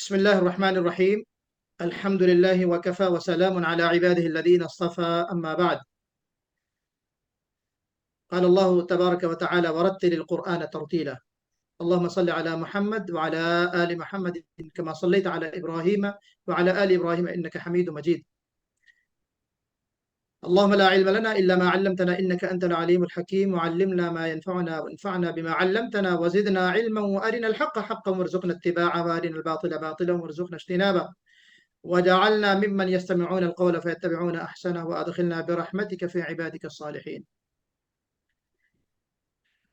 بسم الله الرحمن الرحيم. الحمد لله وكفى وسلام على عباده الذين اصطفى أما بعد. قال الله تبارك وتعالى: ورتل القرآن ترتيلا. اللهم صل على محمد وعلى آل محمد كما صليت على إبراهيم وعلى آل إبراهيم إنك حميد مجيد. اللهم لا علم لنا إلا ما علمتنا إنك أنت العليم الحكيم، وعلمنا ما ينفعنا وانفعنا بما علمتنا وزدنا علما، وأرنا الحق حقا وارزقنا اتباعه، وأرنا الباطل باطلا وارزقنا اجتنابه، وجعلنا ممن يستمعون القول فيتبعون أحسنه، وأدخلنا برحمتك في عبادك الصالحين.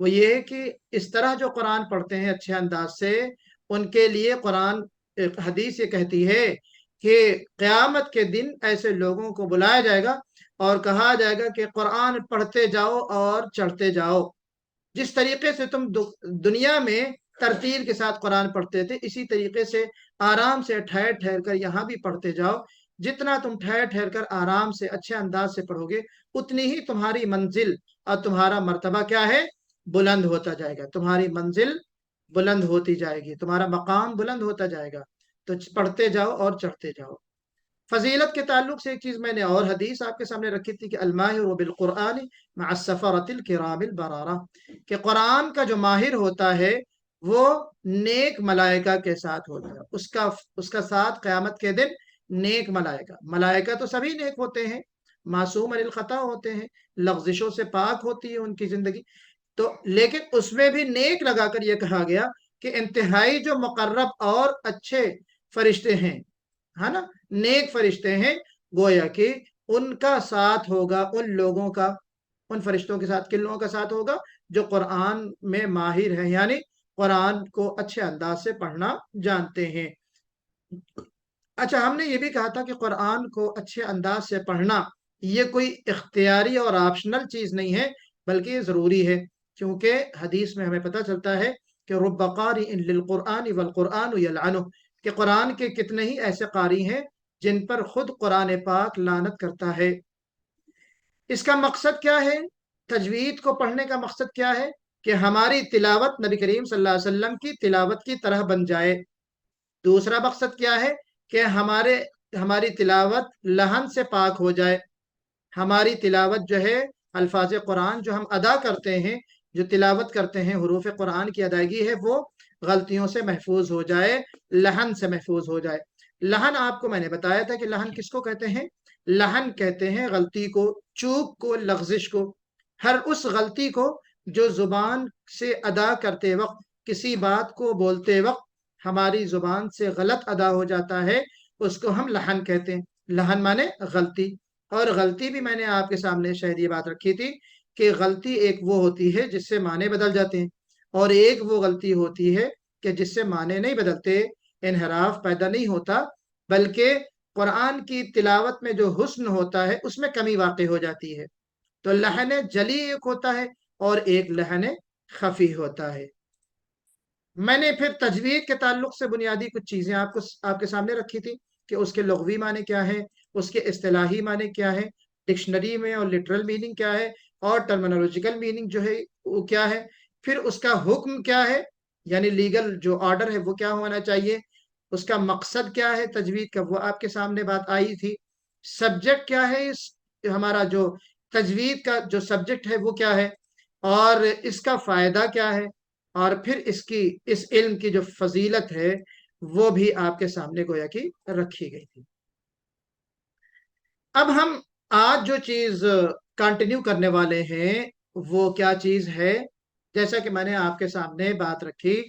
وہ یہ ہے کہ اس طرح جو قرآن پڑھتے ہیں اچھے انداز سے، ان کے لیے قرآن، حدیث یہ کہتی ہے کہ قیامت کے دن ایسے لوگوں کو بلایا جائے گا اور کہا جائے گا کہ قرآن پڑھتے جاؤ اور چڑھتے جاؤ۔ جس طریقے سے تم دنیا میں ترتیل کے ساتھ قرآن پڑھتے تھے، اسی طریقے سے آرام سے ٹھہر ٹھہر کر یہاں بھی پڑھتے جاؤ۔ جتنا تم ٹھہر ٹھہر کر آرام سے اچھے انداز سے پڑھو گے، اتنی ہی تمہاری منزل اور تمہارا مرتبہ کیا ہے؟ بلند ہوتا جائے گا۔ تمہاری منزل بلند ہوتی جائے گی، تمہارا مقام بلند ہوتا جائے گا۔ تو پڑھتے جاؤ اور چڑھتے جاؤ۔ فضیلت کے تعلق سے ایک چیز میں نے اور حدیث آپ کے سامنے رکھی تھی کہ الماہر بالقرآن مع السفرۃ الکرام البررہ، کہ قرآن کا جو ماہر ہوتا ہے وہ نیک ملائکہ کے ساتھ ہوتا ہے، اس کا ساتھ قیامت کے دن نیک ملائکہ۔ ملائکہ تو سبھی نیک ہوتے ہیں، معصوم عن الخطا ہوتے ہیں، لغزشوں سے پاک ہوتی ہے ان کی زندگی، تو لیکن اس میں بھی نیک لگا کر یہ کہا گیا کہ انتہائی جو مقرب اور اچھے فرشتے ہیں، ہے نا، نیک فرشتے ہیں، گویا کہ ان کا ساتھ ہوگا ان لوگوں کا، ان فرشتوں کے ساتھ کن لوگوں کا ساتھ ہوگا؟ جو قرآن میں ماہر ہیں، یعنی قرآن کو اچھے انداز سے پڑھنا جانتے ہیں۔ اچھا، ہم نے یہ بھی کہا تھا کہ قرآن کو اچھے انداز سے پڑھنا یہ کوئی اختیاری اور آپشنل چیز نہیں ہے، بلکہ یہ ضروری ہے، کیونکہ حدیث میں ہمیں پتہ چلتا ہے کہ رب قارئ للقرآن والقرآن یلعنہ، کہ قرآن کے کتنے ہی ایسے قاری ہیں جن پر خود قرآن پاک لعنت کرتا ہے۔ اس کا مقصد کیا ہے؟ تجوید کو پڑھنے کا مقصد کیا ہے؟ کہ ہماری تلاوت نبی کریم صلی اللہ علیہ وسلم کی تلاوت کی طرح بن جائے۔ دوسرا مقصد کیا ہے؟ کہ ہماری تلاوت لہن سے پاک ہو جائے، ہماری تلاوت جو ہے، الفاظ قرآن جو ہم ادا کرتے ہیں، جو تلاوت کرتے ہیں، حروف قرآن کی ادائیگی ہے، وہ غلطیوں سے محفوظ ہو جائے، لہن سے محفوظ ہو جائے۔ لہن آپ کو میں نے بتایا تھا کہ لہن کس کو کہتے ہیں؟ لہن کہتے ہیں غلطی کو، چوک کو، لغزش کو، ہر اس غلطی کو جو زبان سے ادا کرتے وقت، کسی بات کو بولتے وقت ہماری زبان سے غلط ادا ہو جاتا ہے، اس کو ہم لہن کہتے ہیں۔ لہن مانے غلطی، اور غلطی بھی میں نے آپ کے سامنے شاید یہ بات رکھی تھی کہ غلطی ایک وہ ہوتی ہے جس سے معنی بدل جاتے ہیں، اور ایک وہ غلطی ہوتی ہے کہ جس سے معنی نہیں بدلتے، انحراف پیدا نہیں ہوتا، بلکہ قرآن کی تلاوت میں جو حسن ہوتا ہے اس میں کمی واقع ہو جاتی ہے۔ تو لہن جلی ایک ہوتا ہے اور ایک لہن خفی ہوتا ہے۔ میں نے پھر تجوید کے تعلق سے بنیادی کچھ چیزیں آپ کے سامنے رکھی تھی کہ اس کے لغوی معنی کیا ہے، اس کے اصطلاحی معنی کیا ہے، ڈکشنری میں اور لٹرل میننگ کیا ہے، اور ٹرمینولوجیکل میننگ جو ہے وہ کیا ہے، پھر اس کا حکم کیا ہے، یعنی لیگل جو آرڈر ہے وہ کیا ہونا چاہیے، اس کا مقصد کیا ہے تجوید کا، وہ آپ کے سامنے بات آئی تھی، سبجیکٹ کیا ہے، ہمارا جو تجوید کا جو سبجیکٹ ہے وہ کیا ہے، اور اس کا فائدہ کیا ہے، اور پھر اس علم کی جو فضیلت ہے وہ بھی آپ کے سامنے گویا کی رکھی گئی تھی۔ اب ہم آج جو چیز کنٹینیو کرنے والے ہیں وہ کیا چیز ہے؟ جیسا کہ میں نے آپ کے سامنے بات رکھی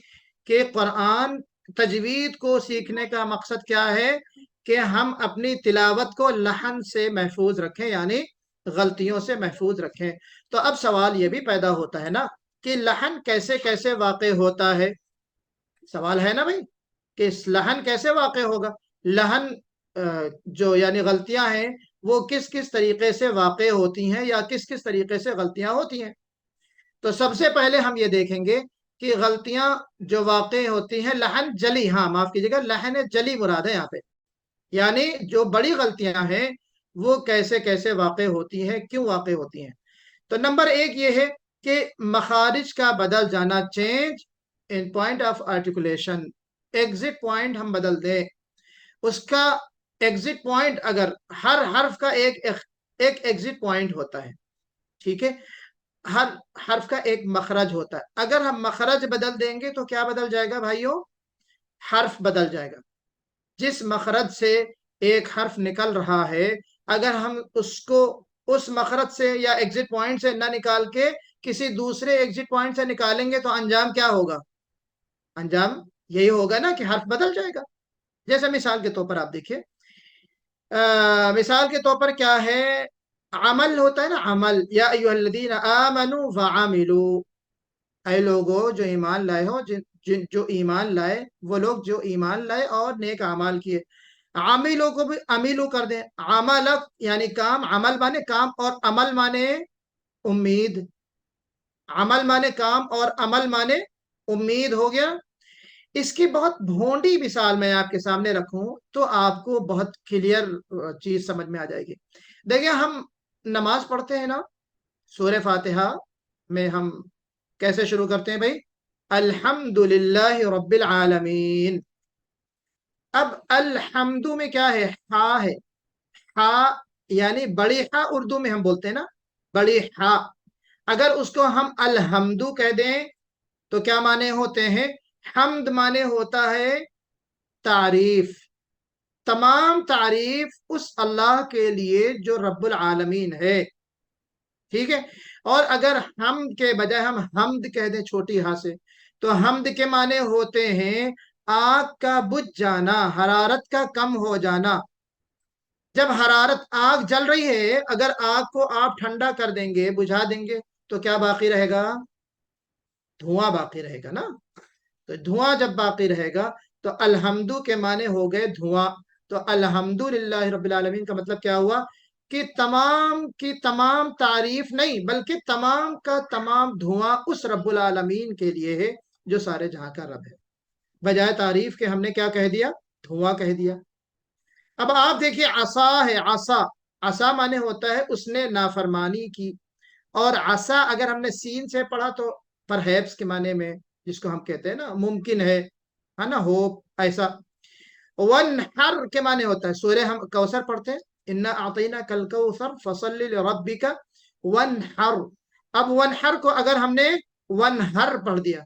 کہ قرآن تجوید کو سیکھنے کا مقصد کیا ہے؟ کہ ہم اپنی تلاوت کو لحن سے محفوظ رکھیں، یعنی غلطیوں سے محفوظ رکھیں۔ تو اب سوال یہ بھی پیدا ہوتا ہے نا کہ لحن کیسے کیسے واقع ہوتا ہے؟ سوال ہے نا بھائی کہ لحن کیسے واقع ہوگا؟ لحن جو یعنی غلطیاں ہیں وہ کس کس طریقے سے واقع ہوتی ہیں، یا کس کس طریقے سے غلطیاں ہوتی ہیں؟ تو سب سے پہلے ہم یہ دیکھیں گے کہ غلطیاں جو واقع ہوتی ہیں لحن جلی، ہاں معاف کیجیے گا، لحن جلی مراد ہے یہاں پہ، یعنی جو بڑی غلطیاں ہیں وہ کیسے کیسے واقع ہوتی ہیں، کیوں واقع ہوتی ہیں؟ تو نمبر ایک یہ ہے کہ مخارج کا بدل جانا، change in point of articulation, exit point ہم بدل دیں، اس کا ایگزٹ پوائنٹ، اگر ہر حرف کا ایک ایگزٹ پوائنٹ ہوتا ہے، ٹھیک ہے، ہر حرف کا ایک مخرج ہوتا ہے، اگر ہم مخرج بدل دیں گے تو کیا بدل جائے گا بھائیوں؟ حرف بدل جائے گا۔ جس مخرج سے ایک حرف نکل رہا ہے، اگر ہم اس کو اس مخرج سے یا ایگزٹ پوائنٹ سے نہ نکال کے کسی دوسرے ایگزٹ پوائنٹ سے نکالیں گے تو انجام کیا ہوگا؟ انجام یہی ہوگا نا کہ حرف بدل جائے گا۔ جیسے مثال کے طور پر آپ دیکھیے، مثال کے طور پر کیا ہے؟ عمل ہوتا ہے نا، عمل، یا ایھا الذین آمنوا وعملوا، اے لوگو جو ایمان لائے ہو، جو ایمان لائے، وہ لوگ جو ایمان لائے اور نیک اعمال کیے، عاملوں کو بھی عمیلو کر دیں، عمل یعنی کام، عمل مانے کام اور عمل مانے امید، عمل مانے کام اور عمل مانے امید ہو گیا۔ اس کی بہت بھونڈی مثال میں آپ کے سامنے رکھوں تو آپ کو بہت کلیئر چیز سمجھ میں آ جائے گی۔ دیکھیں، ہم نماز پڑھتے ہیں نا، سورہ فاتحہ میں ہم کیسے شروع کرتے ہیں بھائی؟ الحمد للہ رب العالمین۔ اب الحمد میں کیا ہے؟ ہا ہے، ہا یعنی بڑی ہا اردو میں ہم بولتے ہیں نا، بڑی ہا۔ اگر اس کو ہم الحمد کہہ دیں تو کیا معنی ہوتے ہیں؟ حمد معنی ہوتا ہے تعریف، تمام تعریف اس اللہ کے لیے جو رب العالمین ہے، ٹھیک ہے؟ اور اگر حمد کے بجائے ہم حمد کہہ دیں چھوٹی ہا سے، تو حمد کے معنی ہوتے ہیں آگ کا بجھ جانا، حرارت کا کم ہو جانا۔ جب حرارت، آگ جل رہی ہے، اگر آگ کو آپ ٹھنڈا کر دیں گے، بجھا دیں گے، تو کیا باقی رہے گا؟ دھواں باقی رہے گا نا۔ تو دھواں جب باقی رہے گا تو الحمدو کے معنی ہو گئے دھواں۔ تو الحمد للہ رب العالمین کا مطلب کیا ہوا؟ کہ تمام کی تمام تعریف نہیں، بلکہ تمام کا تمام دھواں اس رب العالمین کے لیے ہے جو سارے جہاں کا رب ہے۔ بجائے تعریف کے ہم نے کیا کہہ دیا؟ دھواں کہہ دیا۔ اب آپ دیکھیے، عصا ہے، عصا، عصا معنی ہوتا ہے اس نے نافرمانی کی، اور عصا اگر ہم نے سین سے پڑھا تو پرہیپس کے معنی میں، جس کو ہم کہتے ہیں نا ممکن ہے نا، ہوپ، ایسا۔ ونحر کے معنی ہوتا ہے، سورہ ہم کوثر پڑھتے ہیں، انا اعطینا کل کوثر فصلی لربک ونحر۔ اب ونحر کو اگر ہم نے ونحر پڑھ دیا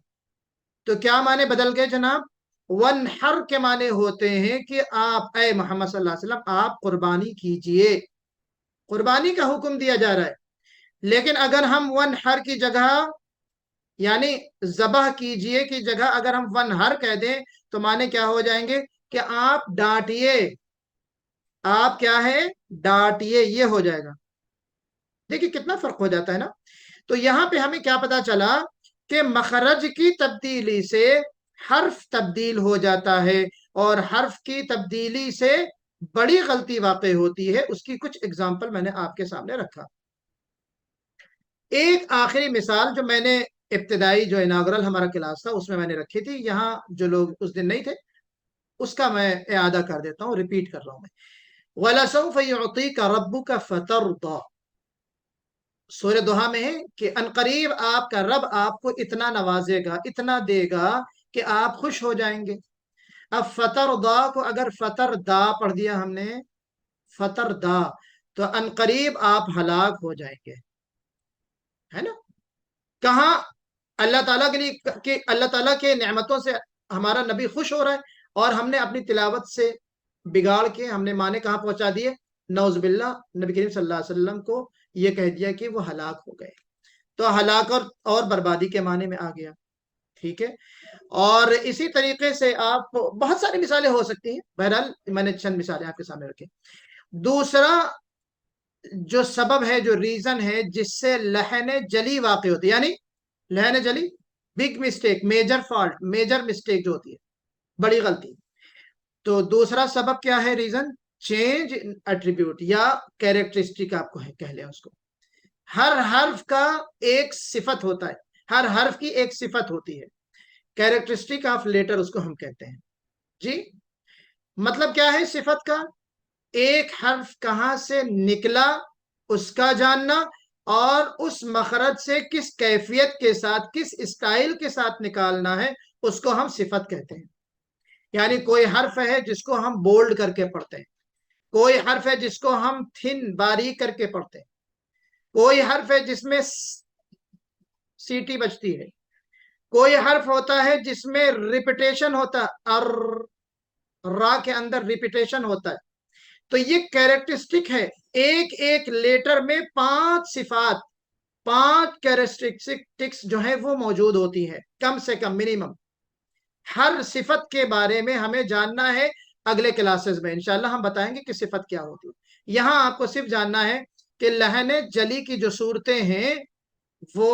تو کیا معنی بدل گئے جناب؟ ونحر کے معنی ہوتے ہیں کہ آپ، اے محمد صلی اللہ علیہ وسلم، آپ قربانی کیجئے، قربانی کا حکم دیا جا رہا ہے۔ لیکن اگر ہم ونحر کی جگہ، یعنی ذبح کیجئے کی جگہ اگر ہم ونحر کہہ دیں تو معنی کیا ہو جائیں گے؟ کہ آپ ڈانٹیے، آپ کیا ہے؟ ڈانٹیے، یہ ہو جائے گا۔ دیکھیں کتنا فرق ہو جاتا ہے نا۔ تو یہاں پہ ہمیں کیا پتا چلا کہ مخرج کی تبدیلی سے حرف تبدیل ہو جاتا ہے، اور حرف کی تبدیلی سے بڑی غلطی واقع ہوتی ہے۔ اس کی کچھ اگزامپل میں نے آپ کے سامنے رکھا۔ ایک آخری مثال جو میں نے ابتدائی جو اناگرل ہمارا کلاس تھا اس میں نے رکھی تھی، یہاں جو لوگ اس دن نہیں تھے اس کا میں اعادہ کر دیتا ہوں، ریپیٹ کر رہا ہوں میں۔ وَلَسَوْفَ يُعْطِيكَ رَبُّكَ فَتَرْضَى، سورہ دوحہ میں ہے کہ انقریب آپ کا رب آپ کو اتنا نوازے گا، اتنا دے گا کہ آپ خوش ہو جائیں گے۔ اب فترضا کو اگر فتر دا پڑھ دیا ہم نے، فتر دا، تو انقریب آپ ہلاک ہو جائیں گے، ہے نا؟ کہاں اللہ تعالیٰ کے لیے کہ اللہ تعالیٰ کے نعمتوں سے ہمارا نبی خوش ہو رہا ہے، اور ہم نے اپنی تلاوت سے بگاڑ کے ہم نے معنی کہاں پہنچا دیے؟ نعوذ باللہ، نبی کریم صلی اللہ علیہ وسلم کو یہ کہہ دیا کہ وہ ہلاک ہو گئے۔ تو ہلاک اور بربادی کے معنی میں آ گیا، ٹھیک ہے؟ اور اسی طریقے سے آپ بہت ساری مثالیں ہو سکتی ہیں، بہرحال میں نے چند مثالیں آپ کے سامنے رکھی۔ دوسرا جو سبب ہے، جو ریزن ہے جس سے لہن جلی واقع ہوتی ہے، یعنی لہن جلی، big mistake, major fault, major mistake جو ہوتی ہے، بڑی غلطی، تو دوسرا سبب کیا ہے؟ ریزن چینج ایٹریبیوٹ یا کیریکٹرسٹک آپ کو کہہ لیں اس کو۔ ہر حرف کا ایک صفت ہوتا ہے، ہر حرف کی ایک صفت ہوتی ہے، کیریکٹرسٹک آف لیٹر اس کو ہم کہتے ہیں جی۔ مطلب کیا ہے صفت کا؟ ایک حرف کہاں سے نکلا اس کا جاننا، اور اس مخرج سے کس کیفیت کے ساتھ، کس اسٹائل کے ساتھ نکالنا ہے، اس کو ہم صفت کہتے ہیں۔ یعنی کوئی حرف ہے جس کو ہم بولڈ کر کے پڑھتے ہیں، کوئی حرف ہے جس کو ہم تھن، باریک کر کے پڑھتے ہیں، کوئی حرف ہے جس میں سیٹی بجتی ہے، کوئی حرف ہوتا ہے جس میں ریپیٹیشن ہوتا ہے، را کے اندر ریپیٹیشن ہوتا ہے۔ تو یہ کیریکٹرسٹک ہے، ایک ایک لیٹر میں 5 صفات، 5 کیریکٹرسٹکس جو ہیں وہ موجود ہوتی ہیں، کم سے کم، منیمم۔ ہر صفت کے بارے میں ہمیں جاننا ہے، اگلے کلاسز میں انشاءاللہ ہم بتائیں گے کہ صفت کیا ہوتی ہے۔ یہاں آپ کو صرف جاننا ہے کہ لہن جلی کی جو صورتیں ہیں وہ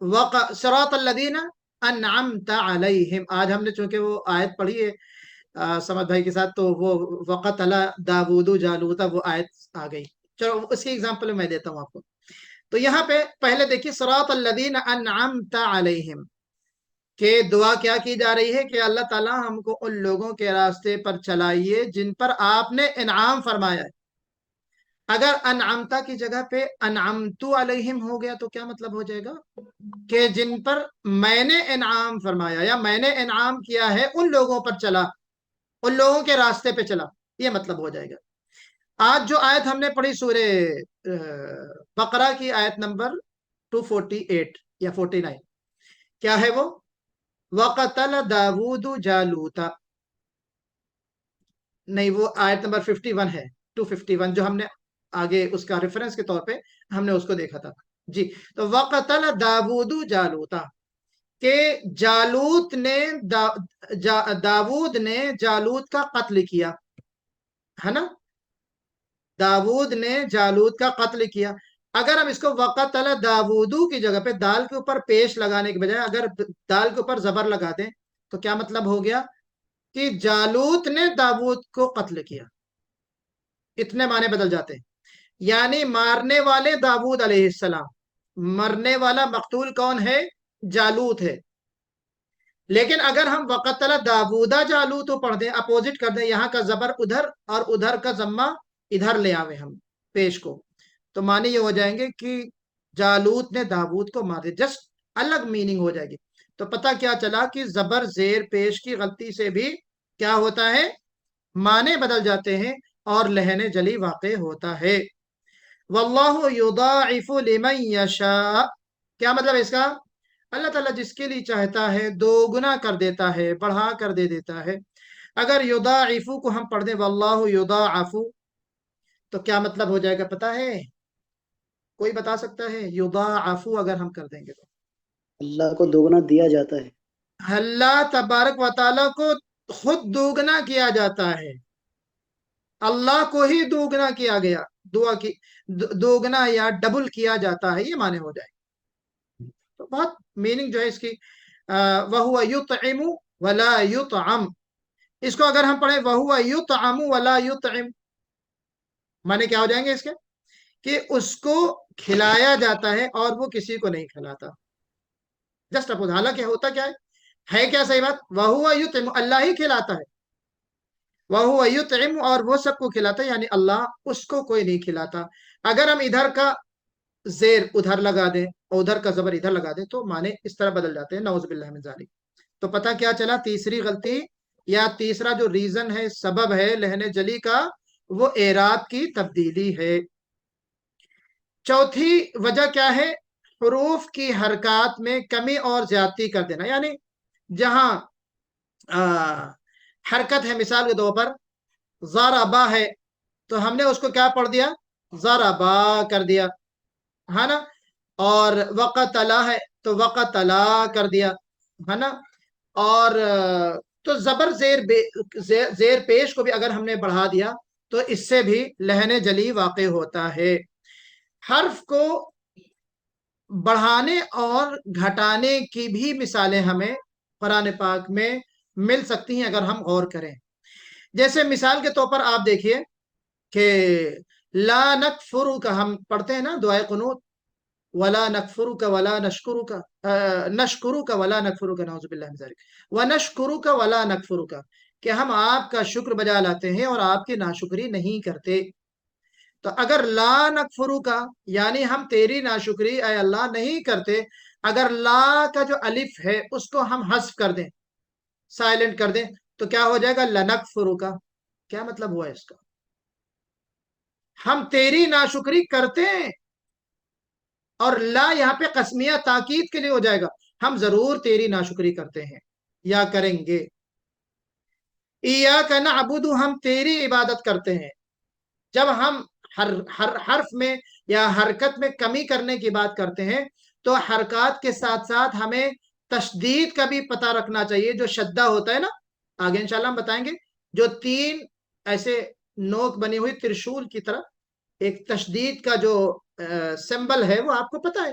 صراط الذین انعمت علیہم، آج ہم نے چونکہ وہ آیت پڑھی ہے سمد بھائی کے ساتھ، تو وہ وقتل داود جالوت وہ آیت آ گئی. چلو اس کی اگزامپل میں دیتا ہوں آپ کو. تو یہاں پہ پہلے دیکھیے صراط الذین انعمت علیہم، کہ دعا کیا کی جا رہی ہے کہ اللہ تعالیٰ ہم کو ان لوگوں کے راستے پر چلائیے جن پر آپ نے انعام فرمایا ہے. اگر انعمتا کی جگہ پہ انعمتو علیہم ہو گیا تو کیا مطلب ہو جائے گا؟ کہ جن پر میں نے انعام فرمایا یا میں نے انعام کیا ہے ان لوگوں پر چلا، ان لوگوں کے راستے پہ چلا، یہ مطلب ہو جائے گا. آج جو آیت ہم نے پڑھی سورہ بقرہ کی آیت نمبر 248 یا 49، کیا ہے وہ؟ وَقَتَلَ دَاوُودُ جَالُوتَ، نہیں وہ آیت نمبر 51 ہے، 251 جو ہم نے آگے اس کا ریفرنس کے طور پہ ہم نے اس کو دیکھا تھا. جی تو وَقَتَلَ دَاوُودُ جَالُوتَ، کہ جالوت نے داود نے جالوت کا قتل کیا ہے نا، داود نے جالوت کا قتل کیا. اگر ہم اس کو وقتل داودو کی جگہ پہ دال کے اوپر پیش لگانے کے بجائے اگر دال کے اوپر زبر لگا دیں تو کیا مطلب ہو گیا؟ کہ جالوت نے داود کو قتل کیا. اتنے معنی بدل جاتے ہیں. یعنی مارنے والے داود علیہ السلام، مرنے والا مقتول کون ہے؟ جالوت ہے. لیکن اگر ہم وقتل داودا جالوت پڑھ دیں، اپوزٹ کر دیں، یہاں کا زبر ادھر اور ادھر کا ضمہ ادھر لے آویں ہم پیش کو، تو معنی یہ ہو جائیں گے کہ جالوت نے داود کو مار دیا، جسٹ الگ میننگ ہو جائے گی. تو پتہ کیا چلا کہ زبر زیر پیش کی غلطی سے بھی کیا ہوتا ہے؟ معنی بدل جاتے ہیں اور لہن جلی واقع ہوتا ہے. واللہ یضاعف لمن یشاء، کیا مطلب اس کا؟ اللہ تعالیٰ جس کے لیے چاہتا ہے دو گنا کر دیتا ہے، بڑھا کر دے دیتا ہے. اگر یضاعف کو ہم پڑھ دیں واللہ یضاعف تو کیا مطلب ہو جائے گا پتا ہے؟ کوئی بتا سکتا ہے؟ یضاعف اگر ہم کر دیں گے تو اللہ کو دوگنا دیا جاتا ہے. اللہ تبارک و تعالیٰ کو خود دوگنا کیا جاتا ہے، اللہ کو ہی دوگنا کیا گیا، دعا کی دوگنا یا ڈبل کیا جاتا ہے، یہ معنی ہو جائے. تو بہت میننگ جو ہے اس کی، وَهُوَ يُطْعِمُ وَلَا يُطْعَمُ، اس کو اگر ہم پڑھیں وَهُوَ يُطْعَمُ وَلَا يُطْعِمُ، معنی کیا ہو جائیں گے اس کے؟ کہ اس کو کھلایا جاتا ہے اور وہ کسی کو نہیں کھلاتا. جسٹ اپوز، حالانکہ ہوتا کیا ہے کیا صحیح بات؟ وَهُوَ يُطْعِمُ، اللہ ہی کھلاتا ہے، وَهُوَ يُطْعِمُ اور وہ سب کو کھلاتا ہے، یعنی اللہ اس کو کوئی نہیں کھلاتا. اگر ہم ادھر کا زیر ادھر لگا دیں اور ادھر کا زبر ادھر لگا دیں تو معنی اس طرح بدل جاتے ہیں، نعوذ باللہ من ذالک. تو پتہ کیا چلا؟ تیسری غلطی یا تیسرا جو ریزن ہے، سبب ہے لہن جلی کا، وہ اعراب کی تبدیلی ہے. چوتھی وجہ کیا ہے؟ حروف کی حرکات میں کمی اور زیادتی کر دینا. یعنی جہاں حرکت ہے، مثال کے طور پر ضربا ہے تو ہم نے اس کو کیا پڑھ دیا؟ ضربا کر دیا ہے نا. اور وقتلا ہے تو وقتلا کر دیا ہے نا. اور تو زبر زیر پیش کو بھی اگر ہم نے بڑھا دیا تو اس سے بھی لہن جلی واقع ہوتا ہے. حرف کو بڑھانے اور گھٹانے کی بھی مثالیں ہمیں قرآن پاک میں مل سکتی ہیں اگر ہم غور کریں. جیسے مثال کے طور پر آپ دیکھیے کہ لا نکفر کا ہم پڑھتے ہیں نا دعائے قنوت، ولا نکفرک ولا نشکرک، نشکرک ولا نکفرک، نعوذ باللہ من ذلک، ونشکرک ولا نکفرک، کہ ہم آپ کا شکر بجا لاتے ہیں اور آپ کی ناشکری نہیں کرتے. تو اگر لا نکفرک یعنی ہم تیری ناشکری اے اللہ نہیں کرتے، اگر لا کا جو الف ہے اس کو ہم حذف کر دیں، سائلنٹ کر دیں، تو کیا ہو جائے گا؟ لنکفرک. کیا مطلب ہوا اس کا؟ ہم تیری ناشکری کرتے ہیں، اور لا یہاں پہ قسمیہ تاکید کے لیے ہو جائے گا، ہم ضرور تیری ناشکری کرتے ہیں یا کریں گے. ایاک نعبد، ہم تیری عبادت کرتے ہیں. جب ہم ہر حرف میں یا حرکت میں کمی کرنے کی بات کرتے ہیں تو حرکات کے ساتھ ساتھ ہمیں تشدید کا بھی پتہ رکھنا چاہیے. جو شدہ ہوتا ہے نا، آگے انشاءاللہ ہم بتائیں گے، جو تین ایسے نوک بنی ہوئی ترشول کی طرح ایک تشدید کا جو سمبل ہے وہ آپ کو پتہ ہے.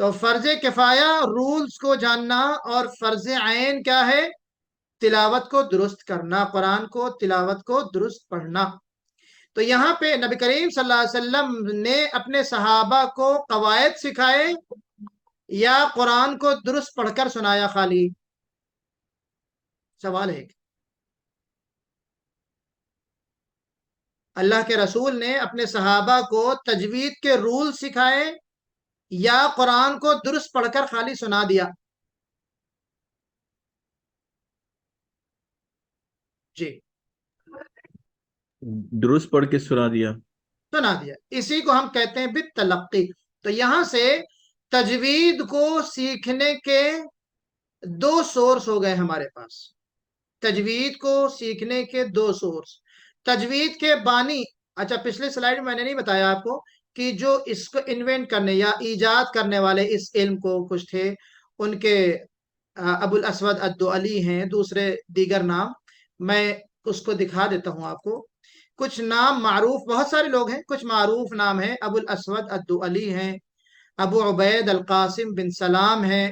تو فرض کفایہ رولز کو جاننا، اور فرض عین کیا ہے؟ تلاوت کو درست کرنا، قرآن کو تلاوت کو درست پڑھنا۔ تو یہاں پہ نبی کریم صلی اللہ علیہ وسلم نے اپنے صحابہ کو قواعد سکھائے یا قرآن کو درست پڑھ کر سنایا خالی؟ سوال ہے۔ اللہ کے رسول نے اپنے صحابہ کو تجوید کے رول سکھائے یا قرآن کو درست پڑھ کر خالی سنا دیا؟ جی، درست پڑھ کے سنا دیا۔ سنا دیا، اسی کو ہم کہتے ہیں بالتلقی۔ تو یہاں سے تجوید کو سیکھنے کے دو سورس ہو گئے ہمارے پاس، تجوید کو سیکھنے کے دو سورس۔ تجوید کے بانی، اچھا پچھلے سلائیڈ میں نے نہیں بتایا آپ کو کہ جو اس کو انوینٹ کرنے یا ایجاد کرنے والے اس علم کو کچھ تھے، ان کے ابو الاسود الدؤلی ہیں، دوسرے دیگر نام میں اس کو دکھا دیتا ہوں آپ کو۔ کچھ نام معروف، بہت سارے لوگ ہیں، کچھ معروف نام ہیں، ابو الاسود الدؤلی ہیں، ابو عبید القاسم بن سلام ہیں،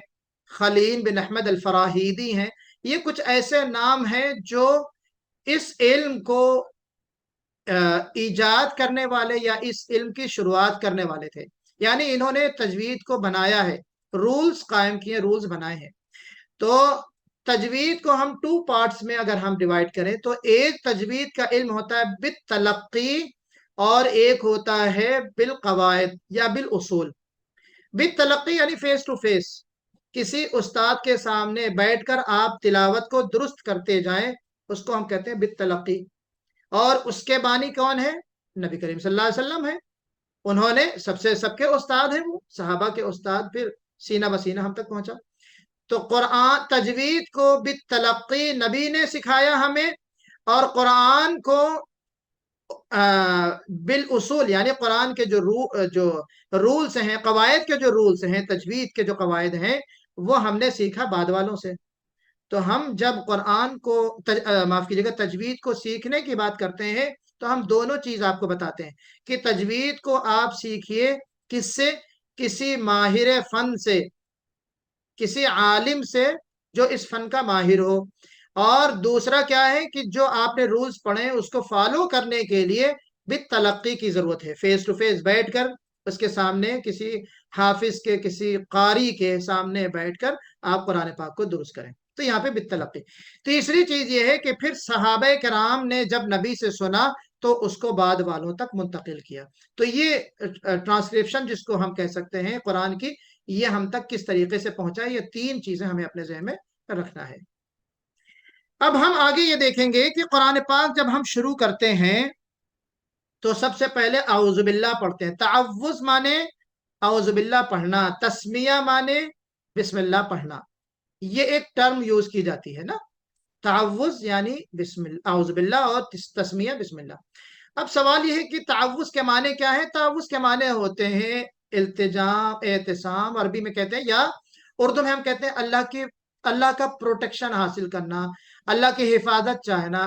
خلیل بن احمد الفراہیدی ہیں۔ یہ کچھ ایسے نام ہیں جو اس علم کو ایجاد کرنے والے یا اس علم کی شروعات کرنے والے تھے، یعنی انہوں نے تجوید کو بنایا ہے، رولز قائم کیے، رولز بنائے ہیں۔ تو تجوید کو ہم ٹو پارٹس میں اگر ہم ڈیوائڈ کریں تو ایک تجوید کا علم ہوتا ہے بالتلقی، اور ایک ہوتا ہے بالقواعد یا بالاصول۔ بالتلقی یعنی فیس ٹو فیس، کسی استاد کے سامنے بیٹھ کر آپ تلاوت کو درست کرتے جائیں، اس کو ہم کہتے ہیں بالتلقی۔ اور اس کے بانی کون ہے؟ نبی کریم صلی اللہ علیہ وسلم ہے، انہوں نے سب کے استاد ہیں، وہ صحابہ کے استاد، پھر سینہ بسینہ ہم تک پہنچا۔ تو قرآن تجوید کو بالتلقی نبی نے سکھایا ہمیں، اور قرآن کو بالاصول یعنی قرآن کے جو رولز ہیں، قواعد کے جو رولز ہیں، تجوید کے جو قواعد ہیں، وہ ہم نے سیکھا بعد والوں سے۔ تو ہم جب قرآن کو معاف کیجیے گا، تجوید کو سیکھنے کی بات کرتے ہیں تو ہم دونوں چیز آپ کو بتاتے ہیں کہ تجوید کو آپ سیکھیے کس سے؟ کسی ماہر فن سے، کسی عالم سے جو اس فن کا ماہر ہو۔ اور دوسرا کیا ہے کہ جو آپ نے رولز پڑھے اس کو فالو کرنے کے لیے بالتلقی کی ضرورت ہے، فیس ٹو فیس بیٹھ کر اس کے سامنے، کسی حافظ کے، کسی قاری کے سامنے بیٹھ کر آپ قرآن پاک کو درست کریں۔ تو یہاں پہ بالتلقی۔ تیسری چیز یہ ہے کہ پھر صحابہ کرام نے جب نبی سے سنا تو اس کو بعد والوں تک منتقل کیا۔ تو یہ ٹرانسکرپشن جس کو ہم کہہ سکتے ہیں قرآن کی، یہ ہم تک کس طریقے سے پہنچا، یہ تین چیزیں ہمیں اپنے ذہن میں رکھنا ہے۔ اب ہم آگے یہ دیکھیں گے کہ قرآن پاک جب ہم شروع کرتے ہیں تو سب سے پہلے اعوذ باللہ پڑھتے ہیں۔ تعوذ مانے اعوذ باللہ پڑھنا، تسمیہ مانے بسم اللہ پڑھنا، یہ ایک ٹرم یوز کی جاتی ہے نا، تعوذ یعنی بسم اللہ، اعوذ باللہ، اور تسمیہ بسم اللہ۔ اب سوال یہ ہے کہ تعوذ کے معنی کیا ہے؟ تعوذ کے معنی ہوتے ہیں التجام، اعتصام، عربی میں کہتے ہیں، یا اردو میں ہم کہتے ہیں اللہ کا پروٹیکشن حاصل کرنا، اللہ کی حفاظت چاہنا،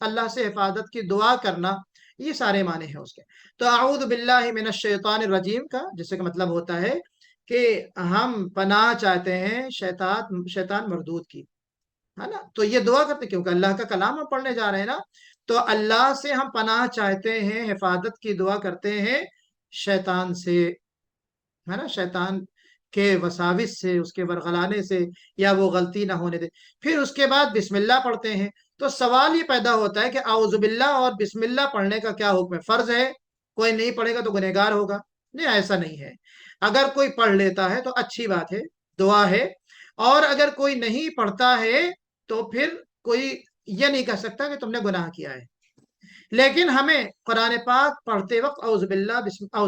اللہ سے حفاظت کی دعا کرنا، یہ سارے معنی ہیں اس کے۔ تو اعوذ باللہ من الشیطان الرجیم کا جس کا مطلب ہوتا ہے کہ ہم پناہ چاہتے ہیں شیطان مردود کی، ہے نا۔ تو یہ دعا کرتے کیونکہ اللہ کا کلام ہم پڑھنے جا رہے ہیں نا، تو اللہ سے ہم پناہ چاہتے ہیں، حفاظت کی دعا کرتے ہیں شیطان سے، ہے نا، شیطان کے وساوس سے، اس کے ورغلانے سے، یا وہ غلطی نہ ہونے دے۔ پھر اس کے بعد بسم اللہ پڑھتے ہیں۔ تو سوال یہ پیدا ہوتا ہے کہ اعوذ باللہ اور بسم اللہ پڑھنے کا کیا حکم ہے؟ فرض ہے، کوئی نہیں پڑھے گا تو گنہگار ہوگا؟ نہیں، ایسا نہیں ہے۔ اگر کوئی پڑھ لیتا ہے تو اچھی بات ہے، دعا ہے، اور اگر کوئی نہیں پڑھتا ہے تو پھر کوئی یہ نہیں کہہ سکتا کہ تم نے گناہ کیا ہے۔ لیکن ہمیں قرآن پاک پڑھتے وقت اعوذ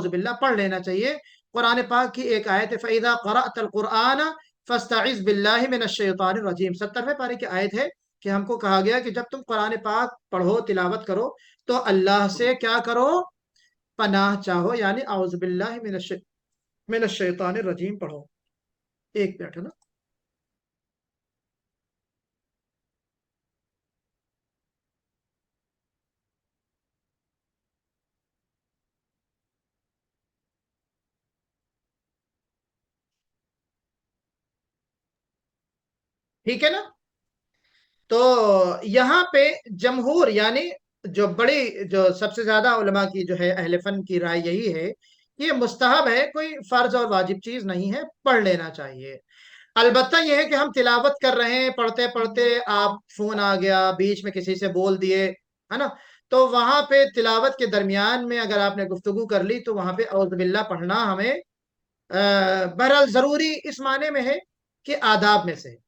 باللہ پڑھ لینا چاہیے۔ قرآن پاک کی ایک آیت ہے فَإِذَا قَرَأْتَ الْقُرْآنَ فَاسْتَعِذْ بِاللَّهِ مِنَ الشَّيْطَانِ الرَّجِيمِ، 70ویں پارے کی آیت ہے کہ ہم کو کہا گیا کہ جب تم قرآن پاک پڑھو، تلاوت کرو، تو اللہ سے کیا کرو؟ پناہ چاہو، یعنی اعوذ باللہ من الشیطان الرجیم پڑھو۔ ایک منٹ ہے نا۔ ٹھیک ہے نا؟ تو یہاں پہ جمہور یعنی جو سب سے زیادہ علماء کی جو ہے اہل فن کی رائے یہی ہے کہ یہ مستحب ہے، کوئی فرض اور واجب چیز نہیں ہے، پڑھ لینا چاہیے۔ البتہ یہ ہے کہ ہم تلاوت کر رہے ہیں، پڑھتے پڑھتے آپ فون آ گیا، بیچ میں کسی سے بول دیے، ہے نا، تو وہاں پہ تلاوت کے درمیان میں اگر آپ نے گفتگو کر لی تو وہاں پہ اعوذ باللہ پڑھنا ہمیں بہرحال ضروری اس معنی میں ہے کہ آداب میں سے ہے۔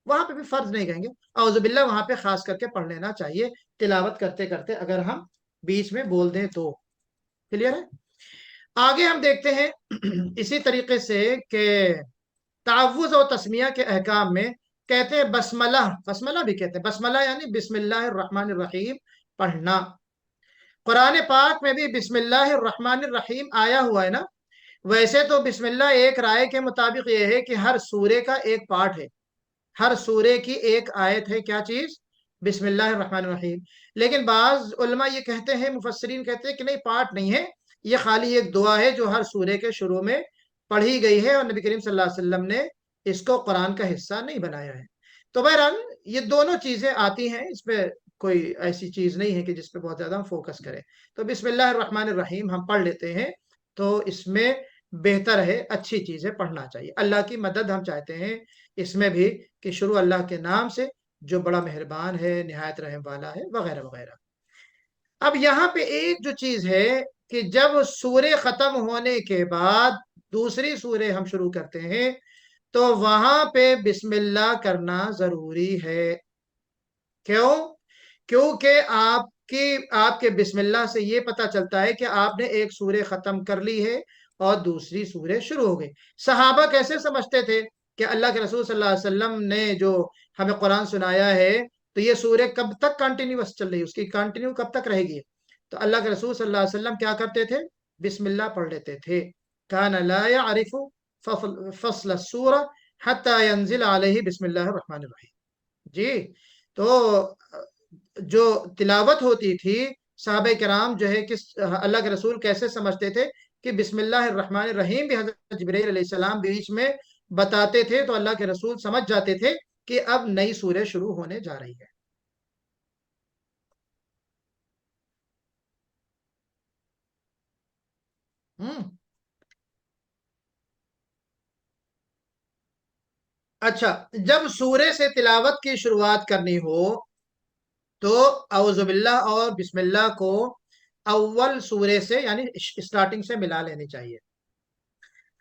وہاں پہ بھی فرض نہیں کہیں گے، اعوذ باللہ وہاں پہ خاص کر کے پڑھ لینا چاہیے تلاوت کرتے کرتے، اگر ہم بیچ میں بول دیں تو۔ کلیئر ہے؟ آگے ہم دیکھتے ہیں اسی طریقے سے کہ تعوذ و تسمیہ کے احکام میں کہتے ہیں بسملہ، بسملہ بھی کہتے ہیں، بسملہ یعنی بسم اللہ الرحمن الرحیم پڑھنا۔ قرآن پاک میں بھی بسم اللہ الرحمن الرحیم آیا ہوا ہے نا۔ ویسے تو بسم اللہ ایک رائے کے مطابق یہ ہے کہ ہر سورے کا ایک پارٹ ہے، ہر سورے کی ایک آیت ہے، کیا چیز؟ بسم اللہ الرحمن الرحیم۔ لیکن بعض علماء یہ کہتے ہیں، مفسرین کہتے ہیں کہ نہیں، پارٹ نہیں ہے، یہ خالی ایک دعا ہے جو ہر سورے کے شروع میں پڑھی گئی ہے، اور نبی کریم صلی اللہ علیہ وسلم نے اس کو قرآن کا حصہ نہیں بنایا ہے۔ تو بہرحال یہ دونوں چیزیں آتی ہیں، اس پہ کوئی ایسی چیز نہیں ہے کہ جس پہ بہت زیادہ ہم فوکس کریں۔ تو بسم اللہ الرحمن الرحیم ہم پڑھ لیتے ہیں، تو اس میں بہتر ہے، اچھی چیزیں پڑھنا چاہیے۔ اللہ کی مدد ہم چاہتے ہیں اس میں بھی، کہ شروع اللہ کے نام سے جو بڑا مہربان ہے، نہایت رحم والا ہے، وغیرہ وغیرہ۔ اب یہاں پہ ایک جو چیز ہے کہ جب سورے ختم ہونے کے بعد دوسری سورے ہم شروع کرتے ہیں تو وہاں پہ بسم اللہ کرنا ضروری ہے۔ کیوں؟ کیونکہ آپ کے بسم اللہ سے یہ پتا چلتا ہے کہ آپ نے ایک سورہ ختم کر لی ہے اور دوسری سورہ شروع ہو گئی۔ صحابہ کیسے سمجھتے تھے کہ اللہ کے رسول صلی اللہ علیہ وسلم نے جو ہمیں قرآن سنایا ہے تو یہ سورہ کب تک کنٹینیوس چل رہی ہے، اس کی کنٹینیو کب تک رہے گی؟ تو اللہ کے رسول صلی اللہ علیہ وسلم کیا کرتے تھے؟ بسم اللہ پڑھ لیتے تھے۔ کان لا يعرف فصل السورہ حتی ينزل علیہ بسم اللہ الرحمن الرحیم۔ جی، تو جو تلاوت ہوتی تھی، صحابہ کرام جو ہے کہ اللہ کے رسول کیسے سمجھتے تھے کہ بسم اللہ الرحمن الرحیم بھی حضرت جبرائیل علیہ السلام بیچ میں بتاتے تھے تو اللہ کے رسول سمجھ جاتے تھے کہ اب نئی سورہ شروع ہونے جا رہی ہے۔ اچھا، جب سورہ سے تلاوت کی شروعات کرنی ہو تو اعوذ باللہ اور بسم اللہ کو اول سورے سے یعنی اسٹارٹنگ سے ملا لینی چاہیے۔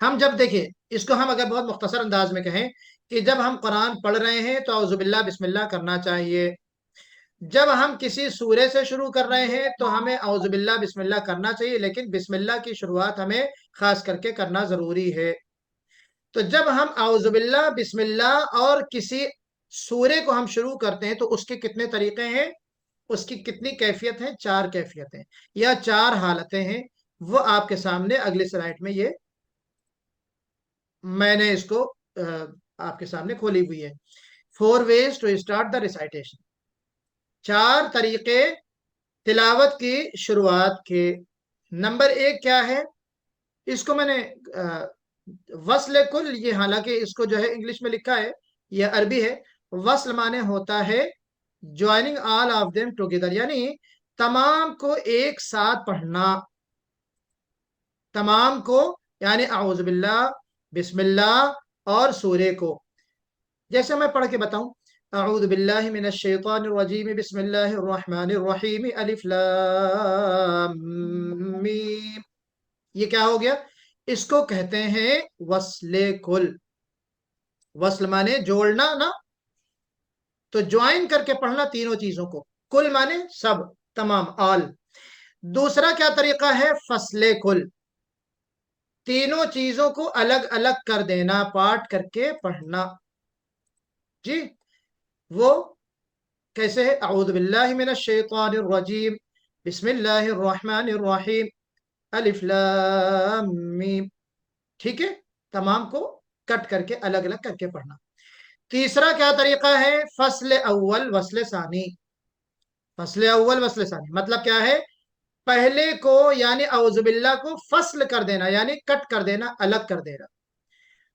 ہم جب دیکھیں اس کو، ہم اگر بہت مختصر انداز میں کہیں کہ جب ہم قرآن پڑھ رہے ہیں تو اعوذ باللہ بسم اللہ کرنا چاہیے، جب ہم کسی سورے سے شروع کر رہے ہیں تو ہمیں اعوذ باللہ بسم اللہ کرنا چاہیے، لیکن بسم اللہ کی شروعات ہمیں خاص کر کے کرنا ضروری ہے۔ تو جب ہم اعوذ باللہ بسم اللہ اور کسی سورے کو ہم شروع کرتے ہیں تو اس کے کتنے طریقے ہیں، اس کی کتنی کیفیت ہیں؟ 4 کیفیتیں یا 4 حالتیں ہیں، وہ آپ کے سامنے اگلی سلائیڈ میں یہ میں نے اس کو آپ کے سامنے کھولی ہوئی ہے۔ 4 ways to start the recitation، 4 طریقے تلاوت کی شروعات کے۔ نمبر 1 کیا ہے؟ اس کو میں نے وصل کل، یہ حالانکہ اس کو جو ہے انگلش میں لکھا ہے، یہ عربی ہے۔ وصل معنی ہوتا ہے joining all of them together، یعنی تمام کو ایک ساتھ پڑھنا، تمام کو یعنی اعوذ باللہ بسم اللہ اور سورے کو۔ جیسے میں پڑھ کے بتاؤں، اعوذ باللہ من الشیطان الرجیم بسم اللہ الرحمن الرحیم الف لام میم۔ یہ کیا ہو گیا؟ اس کو کہتے ہیں وصل کل۔ وصل مانے جوڑنا نا، تو جوائن کر کے پڑھنا تینوں چیزوں کو، کل مانے سب، تمام، آل۔ دوسرا کیا طریقہ ہے؟ فصل کل، تینوں چیزوں کو الگ الگ کر دینا، پارٹ کر کے پڑھنا۔ جی، وہ کیسے ہے؟ اعوذ باللہ من الشیطان الرجیم بسم اللہ الرحمن الرحیم الف لام میم۔ ٹھیک ہے، تمام کو کٹ کر کے الگ الگ کر کے پڑھنا۔ تیسرا کیا طریقہ ہے؟ فصل اول وصل ثانی۔ فصل اول وصل ثانی مطلب کیا ہے؟ پہلے کو یعنی اعوذ باللہ کو فصل کر دینا، یعنی کٹ کر دینا، الگ کر دینا۔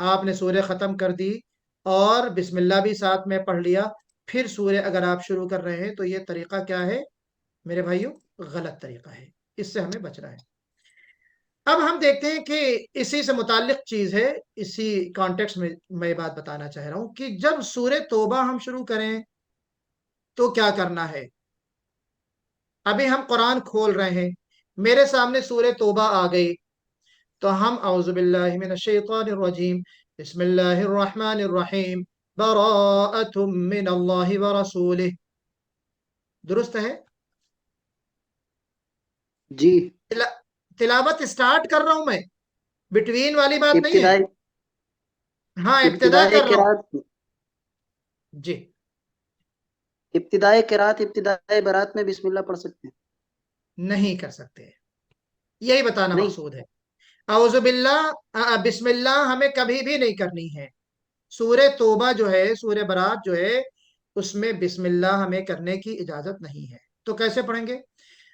آپ نے سورہ ختم کر دی اور بسم اللہ بھی ساتھ میں پڑھ لیا، پھر سورہ اگر آپ شروع کر رہے ہیں تو یہ طریقہ کیا ہے میرے بھائیوں؟ غلط طریقہ ہے، اس سے ہمیں بچنا ہے۔ اب ہم دیکھتے ہیں کہ اسی سے متعلق چیز ہے، اسی کانٹیکس میں میں یہ بات بتانا چاہ رہا ہوں کہ جب سورہ توبہ ہم شروع کریں تو کیا کرنا ہے۔ ابھی ہم قرآن کھول رہے ہیں، میرے سامنے سورہ توبہ آ گئی تو ہم اعوذ باللہ من الشیطان الرجیم بسم اللہ الرحمن الرحیم براءۃ من اللہ ورسولہ، درست ہے؟ جی، تلاوت اسٹارٹ کر رہا ہوں میں، بٹوین والی بات نہیں ہے، ابتدائی ہاں ابتدا ابتدائی کر رہا ہوں قرات جی۔ ابتدائی قرات ابتدائی برات میں بسم اللہ پڑھ سکتے ہیں؟ نہیں کر سکتے، یہی بتانا نہیں، مقصود ہے۔ اعوذ باللہ بسم اللہ ہمیں کبھی بھی نہیں کرنی ہے۔ سورہ توبہ جو ہے، سورہ برات جو ہے، اس میں بسم اللہ ہمیں کرنے کی اجازت نہیں ہے۔ تو کیسے پڑھیں گے؟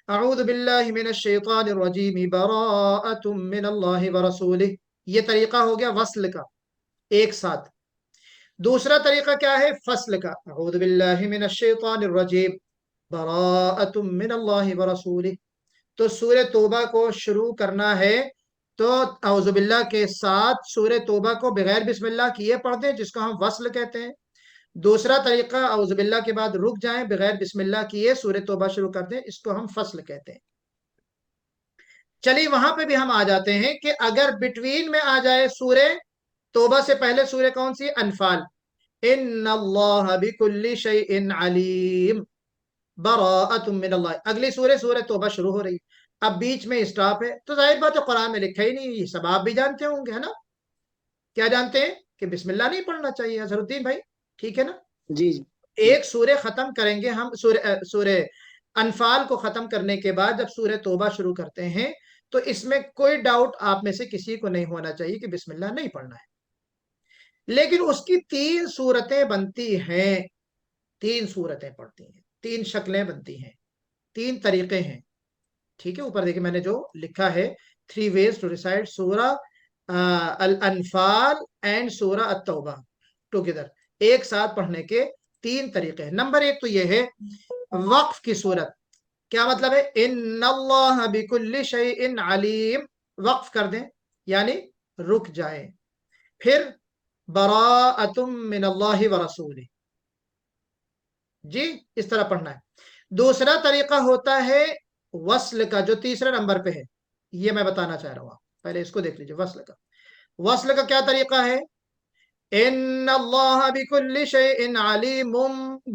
اعوذ باللہ من الشیطان الرجیم براءۃ من اللہ ورسولہ، یہ طریقہ ہو گیا وصل کا ایک ساتھ۔ دوسرا طریقہ کیا ہے؟ فصل کا، اعوذ باللہ من الشیطان الرجیم براءۃ من اللہ ورسولہ۔ تو سورہ توبہ کو شروع کرنا ہے تو اعوذ باللہ کے ساتھ سورہ توبہ کو بغیر بسم اللہ کیے پڑھتے ہیں، جس کو ہم وصل کہتے ہیں۔ دوسرا طریقہ اعوذ باللہ کے بعد رک جائیں، بغیر بسم اللہ کیے سورہ توبہ شروع کرتے ہیں، اس کو ہم فصل کہتے ہیں۔ چلیے وہاں پہ بھی ہم آ جاتے ہیں کہ اگر بٹوین میں آ جائے سورہ توبہ سے پہلے سورہ کون سی؟ انفال، ان اللہ بکل شیء علیم براءۃ من اللہ، اگلی سورہ توبہ شروع ہو رہی، اب بیچ میں اسٹاپ ہے، تو ظاہر بات ہے قرآن میں لکھا ہی نہیں، یہ سب آپ بھی جانتے ہوں گے، ہے نا؟ کیا جانتے ہیں؟ کہ بسم اللہ نہیں پڑھنا چاہیے، اظہر الدین بھائی، ٹھیک ہے نا؟ جی جی ایک سورہ ختم کریں گے ہم، سورہ انفال کو ختم کرنے کے بعد جب سورہ توبہ شروع کرتے ہیں تو اس میں کوئی ڈاؤٹ آپ میں سے کسی کو نہیں ہونا چاہیے کہ بسم اللہ نہیں پڑھنا ہے۔ لیکن اس کی 3 صورتیں بنتی ہیں، 3 صورتیں پڑھتی ہیں، 3 شکلیں بنتی ہیں، 3 طریقے ہیں، ٹھیک ہے؟ اوپر دیکھیں میں نے جو لکھا ہے 3 ways to recite سورہ الانفال اینڈ سورہ التوبہ ٹوگیدر، ایک ساتھ پڑھنے کے 3 طریقے ہیں۔ نمبر 1 تو یہ ہے وقف کی صورت، کیا مطلب ہے؟ ان اللہ بکل شیء علیم، وقف کر دیں یعنی رک جائیں، پھر براءۃ من اللہ ورسولہ، جی اس طرح پڑھنا ہے۔ دوسرا طریقہ ہوتا ہے وصل کا، جو تیسرے نمبر پہ ہے، یہ میں بتانا چاہ رہا ہوں، پہلے اس کو دیکھ لیجیے۔ وصل کا، وصل کا کیا طریقہ ہے؟ ان اللہ بکل شیء علیم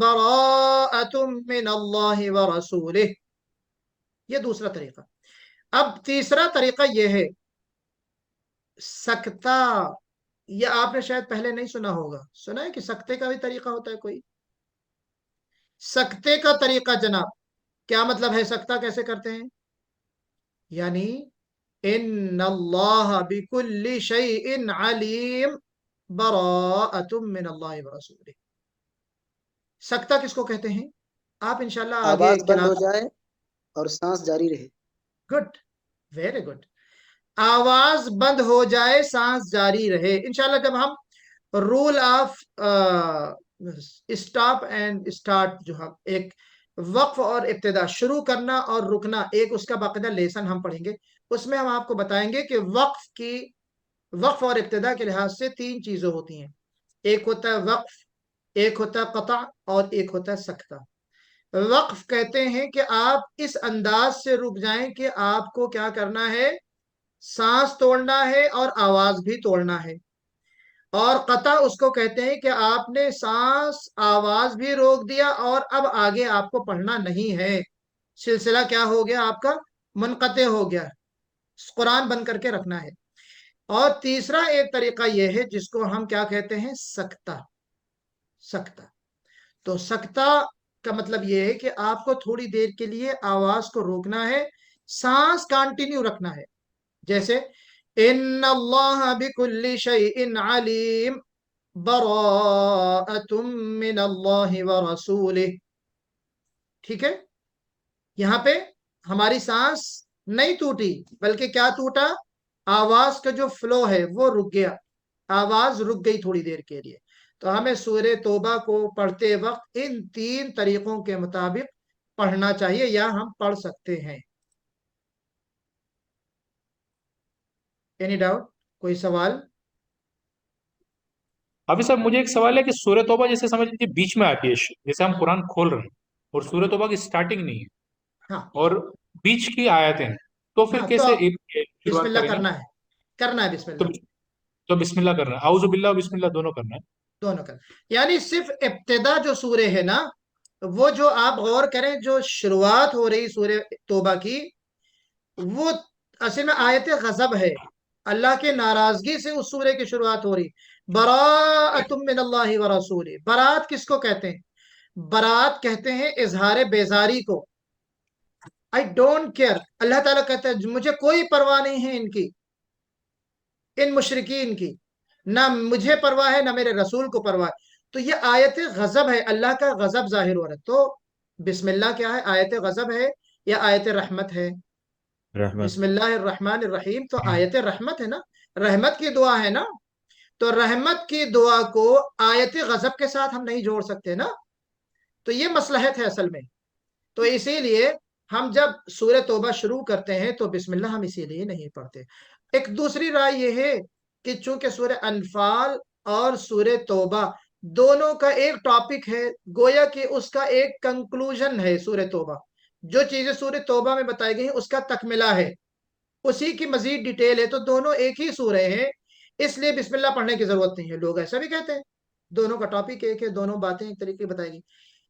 براءۃ من اللہ ورسولہ، یہ دوسرا طریقہ۔ اب تیسرا طریقہ یہ ہے سکتہ، یہ آپ نے شاید پہلے نہیں سنا ہوگا، سنا ہے کہ سکتے کا بھی طریقہ ہوتا ہے کوئی؟ سکتے کا طریقہ جناب کیا مطلب ہے؟ سکتہ کیسے کرتے ہیں؟ یعنی ان اللہ بکل شیء علیم براءۃ من اللہ ورسولہ، سکتہ کس کو کہتے ہیں؟ آپ انشاءاللہ آگے آواز بند ہو کلاس، جائے اور سانس جاری رہے۔ گڈ، ویری گڈ، آواز بند ہو جائے سانس جاری رہے۔ انشاءاللہ جب ہم rule of stop and start, جو ہم ایک وقف اور ابتدا، شروع کرنا اور رکنا، ایک اس کا باقاعدہ لیسن ہم پڑھیں گے، اس میں ہم آپ کو بتائیں گے کہ وقف اور ابتدا کے لحاظ سے 3 چیزیں ہوتی ہیں، ایک ہوتا ہے وقف، ایک ہوتا ہے قطع، اور ایک ہوتا ہے سکتہ۔ وقف کہتے ہیں کہ آپ اس انداز سے رک جائیں کہ آپ کو کیا کرنا ہے؟ سانس توڑنا ہے اور آواز بھی توڑنا ہے۔ اور قطع اس کو کہتے ہیں کہ آپ نے سانس آواز بھی روک دیا اور اب آگے آپ کو پڑھنا نہیں ہے، سلسلہ کیا ہو گیا آپ کا؟ منقطع ہو گیا، قرآن بند کر کے رکھنا ہے۔ اور تیسرا ایک طریقہ یہ ہے جس کو ہم کیا کہتے ہیں؟ سکتہ، سکتہ۔ تو سکتہ کا مطلب یہ ہے کہ آپ کو تھوڑی دیر کے لیے آواز کو روکنا ہے، سانس کانٹینیو رکھنا ہے، جیسے ان اللہ بکل شیء علیم براءۃ من اللہ ورسولہ، ٹھیک ہے؟ یہاں پہ ہماری سانس نہیں ٹوٹی، بلکہ کیا ٹوٹا؟ آواز کا جو فلو ہے وہ رک گیا، آواز رک گئی تھوڑی دیر کے لیے. تو ہمیں سورہ توبہ کو پڑھتے وقت ان 3 طریقوں کے مطابق پڑھنا چاہیے یا ہم پڑھ سکتے ہیں. Any doubt? کوئی سوال؟ ابھی صاحب مجھے ایک سوال ہے کہ سورہ توبہ جیسے سمجھ لیجیے بیچ میں آتی ہے، جیسے ہم قرآن کھول رہے ہیں اور سورہ توبہ کی سٹارٹنگ نہیں ہے ہاں اور بیچ کی آیتیں ہیں، تو پھر ہاں. تو کیسے بسم شروعات اللہ کریں گے؟ کرنا ہے، کرنا ہے بسم تو اللہ. تو بسم اللہ کرنا ہے، اعوذ باللہ اور بسم اللہ دونوں کرنا ہے. دونوں کرنا، یعنی صرف ابتدا جو سورہ ہے نا، وہ جو آپ غور کریں جو شروعات ہو رہی سورہ توبہ کی، وہ اصل میں آیت غضب ہے. اللہ کے ناراضگی سے اس سورہ کی شروعات ہو رہی. براءۃ من اللہ ورسولہ. برات کس کو کہتے ہیں؟ برات کہتے ہیں اظہار بیزاری کو. I don't care. اللہ تعالیٰ کہتا ہے مجھے کوئی پرواہ نہیں ہے ان کی، ان مشرکین کی، نہ مجھے پرواہ ہے نہ میرے رسول کو پرواہ ہے. تو یہ آیت غضب ہے، اللہ کا غضب ظاہر ہو رہا ہے. تو بسم اللہ کیا ہے؟ آیت غضب ہے یا آیت رحمت ہے؟ رحمت. بسم اللہ الرحمن الرحیم تو آیت رحمت ہے نا، رحمت کی دعا ہے نا. تو رحمت کی دعا کو آیت غضب کے ساتھ ہم نہیں جوڑ سکتے نا. تو یہ مصلحت ہے اصل میں. تو اسی لیے ہم جب سورہ توبہ شروع کرتے ہیں تو بسم اللہ ہم اسی لیے نہیں پڑھتے. ایک دوسری رائے یہ ہے کہ چونکہ سورہ انفال اور سورہ توبہ دونوں کا ایک ٹاپک ہے، گویا کہ اس کا ایک کنکلوژن ہے سورہ توبہ. جو چیزیں سورہ توبہ میں بتائی گئی ہیں اس کا تکملہ ہے، اسی کی مزید ڈیٹیل ہے. تو دونوں ایک ہی سورہ ہیں، اس لیے بسم اللہ پڑھنے کی ضرورت نہیں ہے. لوگ ایسا بھی کہتے ہیں دونوں کا ٹاپک ایک ہے، دونوں باتیں ایک طریقے بتائی گئی.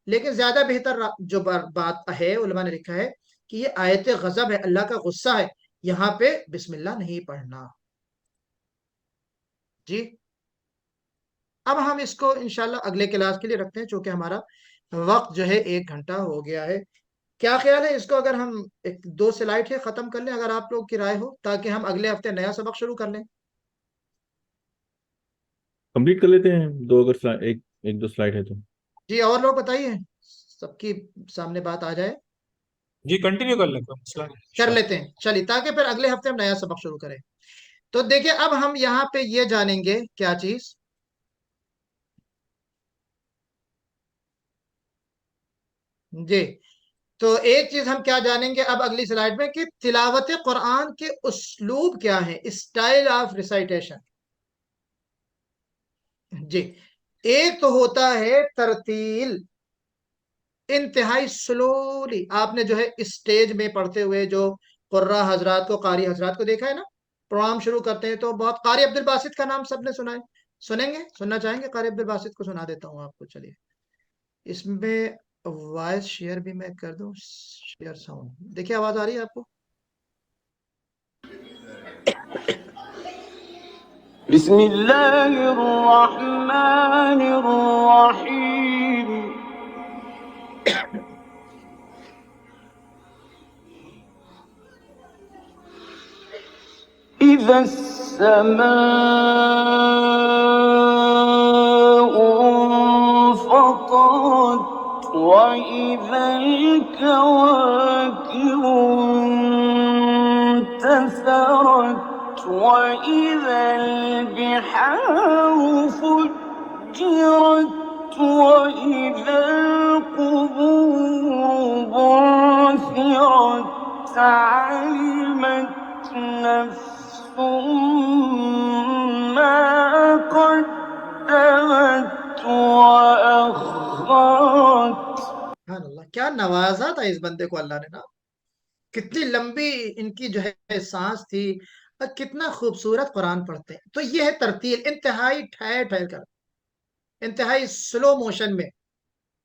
لیکن زیادہ بہتر جو بات ہے، علماء نے لکھا ہے کہ یہ آیت غضب ہے، اللہ کا غصہ ہے، یہاں پہ بسم اللہ نہیں پڑھنا. جی اب ہم اس کو انشاءاللہ اگلے کلاس کے لیے رکھتے ہیں، چونکہ ہمارا وقت جو ہے 1 گھنٹہ ہو گیا ہے. کیا خیال ہے اس کو اگر ہم 2 سلائڈ ہے ختم کر لیں، اگر آپ لوگ کی رائے ہو، تاکہ ہم اگلے ہفتے نیا سبق شروع کر لیں. کمپلیٹ کر لیتے ہیں دو، اگر ایک دو سلائڈ ہے تو. جی اور لوگ بتائیے، سب کی سامنے بات آ جائے. جی کنٹینیو کر لیں، کوئی مسئلہ کر نہیں. لیتے ہیں چلیے، تاکہ پھر اگلے ہفتے ہم نیا سبق شروع کریں. تو دیکھیں اب ہم یہاں پہ یہ جانیں گے کیا چیز، جی تو ایک چیز ہم کیا جانیں گے اب اگلی سلائیڈ میں، کہ تلاوت قرآن کے اسلوب کیا ہے، اسٹائل آف ریسائٹیشن. جی ایک تو ہوتا ہے ترتیل، انتہائی سلولی. آپ نے جو ہے اسٹیج میں پڑھتے ہوئے جو قرہ حضرات کو، قاری حضرات کو دیکھا ہے نا، پروگرام شروع کرتے ہیں تو بہت. قاری عبد الباسط کا نام سب نے سنا ہے، سنیں گے، سننا چاہیں گے؟ قاری عبد الباسط کو سنا دیتا ہوں آپ کو. چلیے اس میں وائس شیئر بھی میں کر دوں، شیئر ساؤنڈ. دیکھیے آواز آ رہی ہے آپ کو؟ بسم اللہ الرحمن الرحیم. اذا السماء انفطرت واذا الكواكب انتثرت واذا البحار فجرت واذا القبور بعثرت علمت نفس ما قدمت وأخرت. سبحان اللہ، کیا نوازا تھا اس بندے کو اللہ نے نا. کتنی لمبی ان کی جو ہے سانس تھی، اور کتنا خوبصورت قرآن پڑھتے ہیں. تو یہ ہے ترتیل، انتہائی ٹھہر ٹھہر کر، انتہائی سلو موشن میں،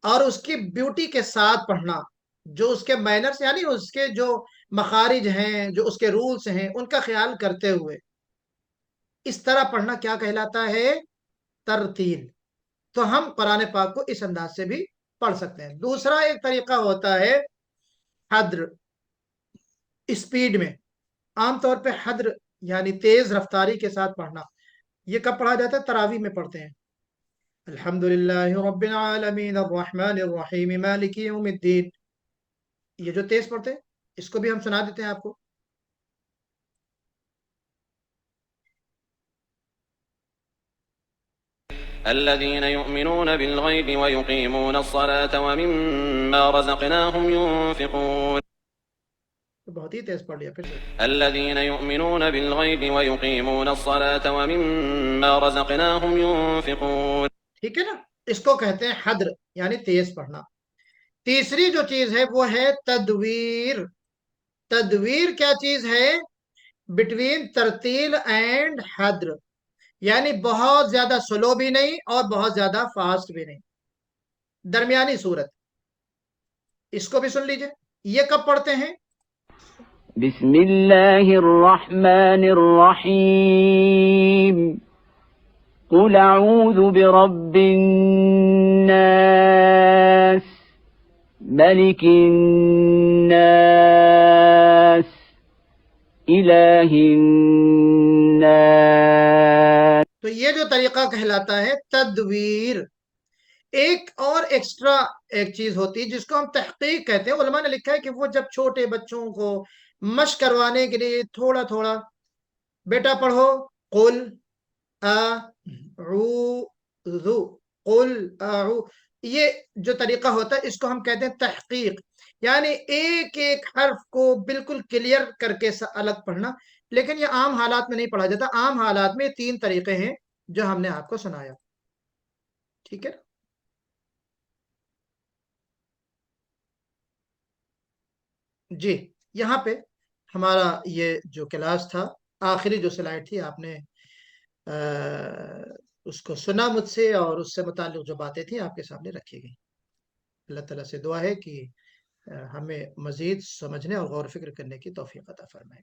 اور اس کی بیوٹی کے ساتھ پڑھنا. جو اس کے مینرز یعنی اس کے جو مخارج ہیں، جو اس کے رولز ہیں، ان کا خیال کرتے ہوئے اس طرح پڑھنا کیا کہلاتا ہے؟ ترتیل. تو ہم قرآن پاک کو اس انداز سے بھی پڑھ سکتے ہیں. دوسرا ایک طریقہ ہوتا ہے حدر، اسپیڈ میں. عام طور پہ حدر یعنی تیز رفتاری کے ساتھ پڑھنا. یہ کب پڑھا جاتا ہے؟ تراویح میں پڑھتے ہیں. الحمدللہ رب العالمین الرحمن الرحیم مالک یوم الدین. یہ جو تیز پڑھتے ہیں اس کو بھی ہم سنا دیتے ہیں آپ کو. الذين يؤمنون بالغيب ويقيمون الصلاة ومما رزقناهم ينفقون بہت ہی تیز پڑھ لیا پھر سے. الذين يؤمنون بالغيب ويقيمون الصلاة ومما رزقناهم ينفقون. ٹھیک ہے نا. اس کو کہتے ہیں حدر یعنی تیز پڑھنا. تیسری جو چیز ہے وہ ہے تدویر. تدویر کیا چیز ہے؟ بٹوین ترتیل اینڈ حدر، یعنی بہت زیادہ سلو بھی نہیں اور بہت زیادہ فاسٹ بھی نہیں، درمیانی صورت. اس کو بھی سن لیجئے. یہ کب پڑھتے ہیں؟ بسم اللہ الرحمن الرحیم قل اعوذ برب الناس ملک الناس الہ الناس. تو یہ جو طریقہ کہلاتا ہے تدویر. ایک اور ایکسٹرا ایک چیز ہوتی ہے جس کو ہم تحقیق کہتے ہیں. علماء نے لکھا ہے کہ وہ جب چھوٹے بچوں کو مشق کروانے کے لیے تھوڑا تھوڑا بیٹا پڑھو قل اعوذ قل اعوذ، یہ جو طریقہ ہوتا ہے اس کو ہم کہتے ہیں تحقیق، یعنی ایک ایک حرف کو بالکل کلیئر کر کے الگ پڑھنا. لیکن یہ عام حالات میں نہیں پڑھا جاتا. عام حالات میں 3 طریقے ہیں جو ہم نے آپ کو سنایا. ٹھیک ہے. جی یہاں پہ ہمارا یہ جو کلاس تھا، آخری جو سلائڈ تھی آپ نے اس کو سنا مجھ سے اور اس سے متعلق جو باتیں تھیں آپ کے سامنے رکھی گئی. اللہ تعالیٰ سے دعا ہے کہ ہمیں مزید سمجھنے اور غور و فکر کرنے کی توفیق عطا فرمائے.